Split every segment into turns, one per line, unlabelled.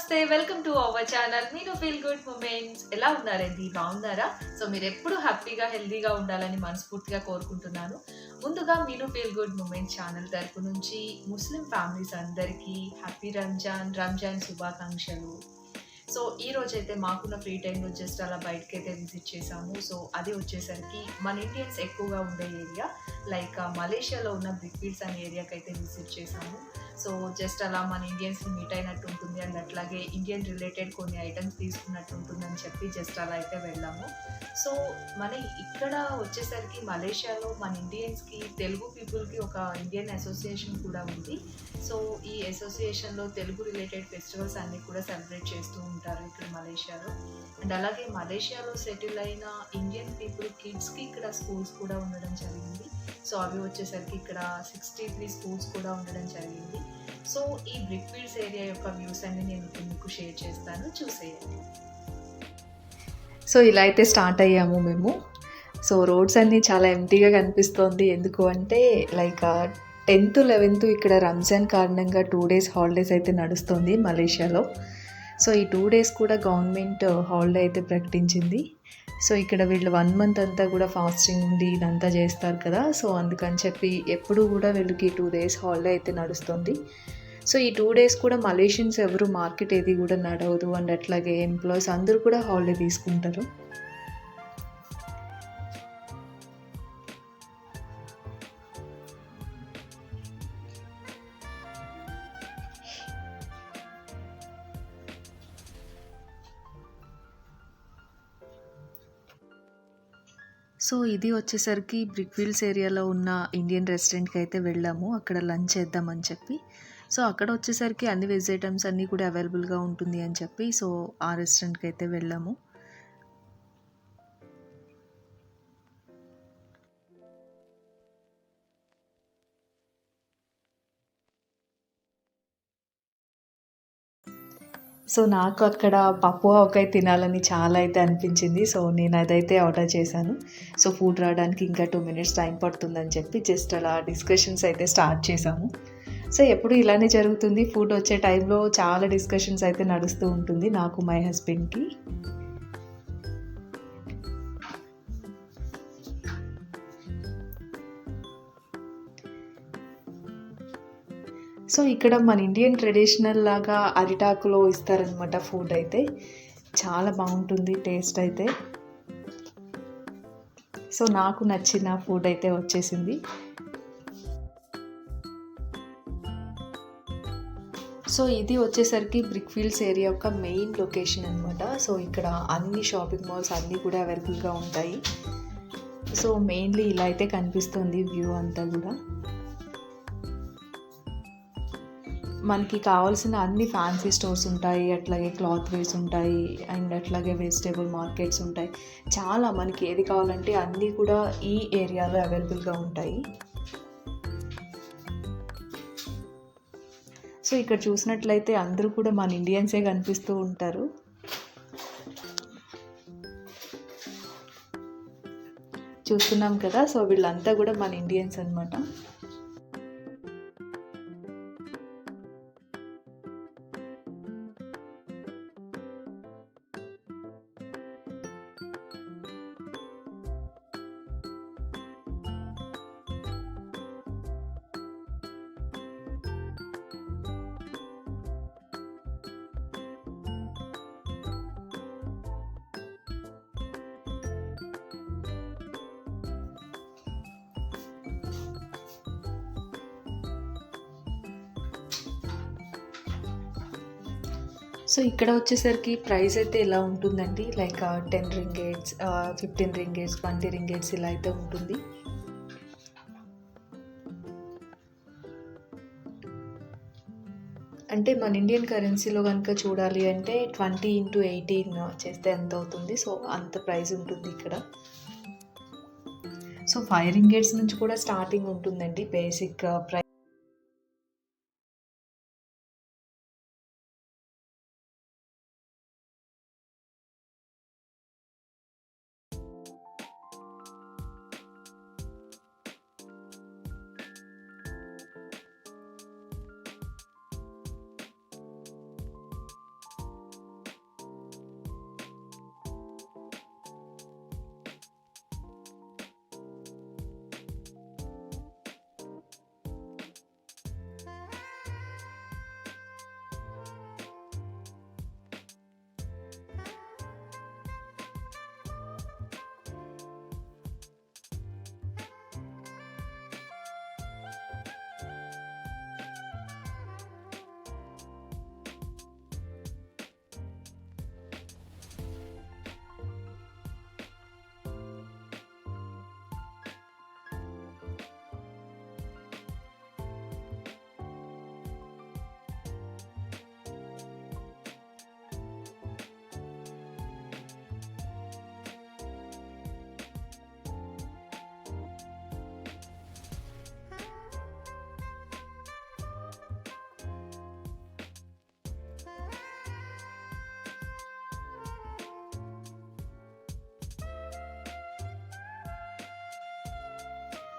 నమస్తే, welcome to our channel మీను feel good moments. ఎలా ఉన్నారండి? బాగున్నారా? సో మీరు ఎప్పుడు హ్యాపీగా హెల్దీగా ఉండాలని మనస్ఫూర్తిగా కోరుకుంటున్నాను. ముందుగా మీను ఫీల్ గుడ్ మూమెంట్స్ ఛానల్ తరపు నుంచి ముస్లిం ఫ్యామిలీస్ అందరికీ హ్యాపీ రంజాన్ శుభాకాంక్షలు. సో ఈ రోజైతే మాకున్న ఫ్రీ టైంలో జస్ట్ అలా బయటకైతే విజిట్ చేసాము. సో అది వచ్చేసరికి మన ఇండియన్స్ ఎక్కువగా ఉండే ఏరియా, లైక్ మలేషియాలో ఉన్న బిగ్ బీల్స్ అనే ఏరియాకి అయితే విజిట్ చేసాము. సో జస్ట్ అలా మన ఇండియన్స్ని మీట్ అయినట్టు ఉంటుంది అండ్ అట్లాగే ఇండియన్ రిలేటెడ్ కొన్ని ఐటమ్స్ తీసుకున్నట్టు ఉంటుందని చెప్పి జస్ట్ అలా అయితే వెళ్ళాము. సో మన ఇక్కడ వచ్చేసరికి మలేషియాలో మన ఇండియన్స్కి, తెలుగు పీపుల్కి ఒక ఇండియన్ అసోసియేషన్ కూడా ఉంది. సో ఈ అసోసియేషన్లో తెలుగు రిలేటెడ్ ఫెస్టివల్స్ అన్నీ కూడా సెలబ్రేట్ చేస్తూ ఉంటారు ఇక్కడ మలేషియాలో. అండ్ అలాగే మలేషియాలో సెటిల్ అయిన ఇండియన్ పీపుల్ కిడ్స్కి ఇక్కడ స్కూల్స్ కూడా ఉండడం జరిగింది. సో అవి వచ్చేసరికి ఇక్కడ 63 స్కూల్స్ కూడా ఉండడం జరిగింది. సో ఈ బ్రిక్ ఫీల్డ్స్ ఏరియా యొక్క వ్యూస్ అన్ని నేను ఇప్పుడు మీకు షేర్ చేస్తాను, చూసేయండి. సో ఇలా అయితే స్టార్ట్ అయ్యాము మేము. సో రోడ్స్ అన్నీ చాలా ఎంటీగా కనిపిస్తోంది. ఎందుకు అంటే లైక్ 10th 11th ఇక్కడ రంజాన్ కారణంగా 2 days హాలిడేస్ అయితే నడుస్తుంది మలేషియాలో. సో ఈ 2 days కూడా గవర్నమెంట్ హాలిడే అయితే ప్రకటించింది. సో ఇక్కడ వీళ్ళు 1 month అంతా కూడా ఫాస్టింగ్ ఉండి ఇదంతా చేస్తారు కదా. సో అందుకని చెప్పి ఎప్పుడు కూడా వీళ్ళకి 2 days హాలిడే అయితే నడుస్తుంది. సో ఈ 2 days కూడా మలేషియన్స్ ఎవరు మార్కెట్ ఏది కూడా నడవదు అండ్ అట్లాగే ఎంప్లాయీస్ అందరూ కూడా హాలిడే తీసుకుంటారు. సో ఇది వచ్చేసరికి బ్రిక్ ఫీల్డ్స్ ఏరియాలో ఉన్న ఇండియన్ రెస్టారెంట్కి అయితే వెళ్ళాము, అక్కడ లంచ్ చేద్దామని చెప్పి. సో అక్కడ వచ్చేసరికి అన్ని వెజ్ ఐటమ్స్ అన్నీ కూడా అవైలబుల్గా ఉంటుంది అని చెప్పి సో ఆ రెస్టారెంట్కి అయితే వెళ్ళాము. సో నాకు అక్కడ పప్పు ఆవకాయ తినాలని చాలా అయితే అనిపించింది. సో నేను అదైతే ఆర్డర్ చేశాను. సో ఫుడ్ రావడానికి ఇంకా 2 minutes టైం పడుతుందని చెప్పి జస్ట్ అలా డిస్కషన్స్ అయితే స్టార్ట్ చేశాము. సో ఎప్పుడు ఇలానే జరుగుతుంది, ఫుడ్ వచ్చే టైంలో చాలా డిస్కషన్స్ అయితే నడుస్తూ ఉంటుంది నాకు మై హస్బెండ్కి. సో ఇక్కడ మన ఇండియన్ ట్రెడిషనల్ లాగా అరిటాకులో ఇస్తారనమాట ఫుడ్ అయితే. చాలా బాగుంటుంది టేస్ట్ అయితే. సో నాకు నచ్చిన ఫుడ్ అయితే వచ్చేసింది. సో ఇది వచ్చేసరికి బ్రిక్ ఫీల్డ్స్ ఏరియా యొక్క మెయిన్ లొకేషన్ అనమాట. సో ఇక్కడ అన్ని షాపింగ్ మాల్స్ అన్నీ కూడా అవైలబుల్గా ఉంటాయి. సో మెయిన్లీ ఇలా అయితే కనిపిస్తుంది వ్యూ అంతా కూడా. మనకి కావాల్సిన అన్ని ఫ్యాన్సీ స్టోర్స్ ఉంటాయి, అట్లాగే క్లాత్ వేస్ ఉంటాయి అండ్ అట్లాగే వెజిటేబుల్ మార్కెట్స్ ఉంటాయి. చాలా మనకి ఏది కావాలంటే అన్నీ కూడా ఈ ఏరియాలో అవైలబుల్గా ఉంటాయి. సో ఇక్కడ చూసినట్లయితే అందరూ కూడా మన ఇండియన్సే కనిపిస్తూ ఉంటారు. చూస్తున్నాం కదా, సో వీళ్ళంతా కూడా మన ఇండియన్స్ అనమాట. సో ఇక్కడ వచ్చేసరికి ప్రైస్ అయితే ఎలా ఉంటుందండి, లైక్ 10 ringgits, 15 ringgits, 20 ringgits ఇలా అయితే ఉంటుంది. అంటే మన ఇండియన్ కరెన్సీలో కనుక చూడాలి అంటే 20 into 18 చేస్తే ఎంత అవుతుంది. సో అంత ప్రైస్ ఉంటుంది ఇక్కడ. సో 5 ringgits నుంచి కూడా స్టార్టింగ్ ఉంటుందండి బేసిక్ ప్రైస్.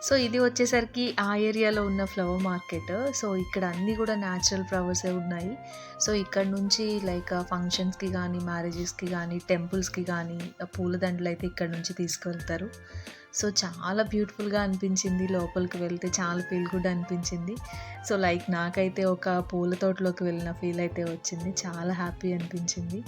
సో ఇది వచ్చేసరికి ఆ ఏరియాలో ఉన్న ఫ్లవర్ మార్కెట్. సో ఇక్కడ అన్నీ కూడా న్యాచురల్ ఫ్లవర్సే ఉన్నాయి. సో ఇక్కడ నుంచి లైక్ ఫంక్షన్స్‌కి గానీ, మ్యారేజెస్‌కి గానీ, టెంపుల్స్‌కి గానీ పూలదండలైతే ఇక్కడ నుంచి తీసుకెళ్తారు. సో చాలా బ్యూటిఫుల్‌గా అనిపించింది. లోపలికి వెళ్తే చాలా ఫీల్ గుడ్ అనిపించింది. సో లైక్ నాకైతే ఒక పూల తోటలోకి వెళ్ళిన ఫీల్ అయితే వచ్చింది. చాలా హ్యాపీ అనిపించింది.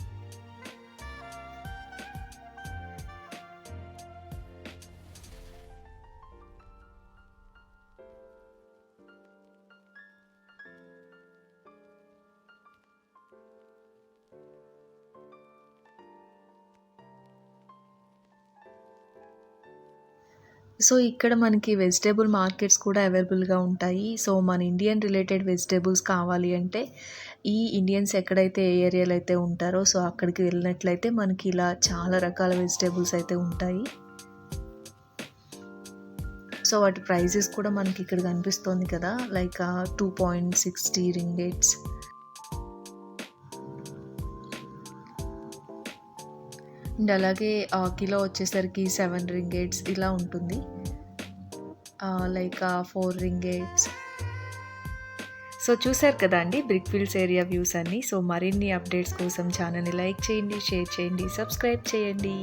సో ఇక్కడ మనకి వెజిటబుల్ మార్కెట్స్ కూడా అవైలబుల్‌గా ఉంటాయి. సో మన ఇండియన్ రిలేటెడ్ వెజిటబుల్స్ కావాలి అంటే ఈ ఇండియన్స్ ఎక్కడైతే ఏ ఏరియాలో అయితే ఉంటారో సో అక్కడికి వెళ్ళినట్లయితే మనకి ఇలా చాలా రకాల వెజిటబుల్స్ అయితే ఉంటాయి. సో వాటి ప్రైజెస్ కూడా మనకి ఇక్కడ కనిపిస్తోంది కదా! Like 2.60 ringgits. అండ్ అలాగే కిలో వచ్చేసరికి 7 రింగిట్స్ ఇలా ఉంటుంది. Like 4 ringgits. సో చూసారు కదా అండి బ్రిక్ ఫీల్డ్స్ ఏరియా వ్యూస్ అన్నీ. సో మరిన్ని అప్డేట్స్ కోసం ఛానల్‌ని లైక్ చేయండి, షేర్ చేయండి, సబ్స్క్రైబ్ చేయండి.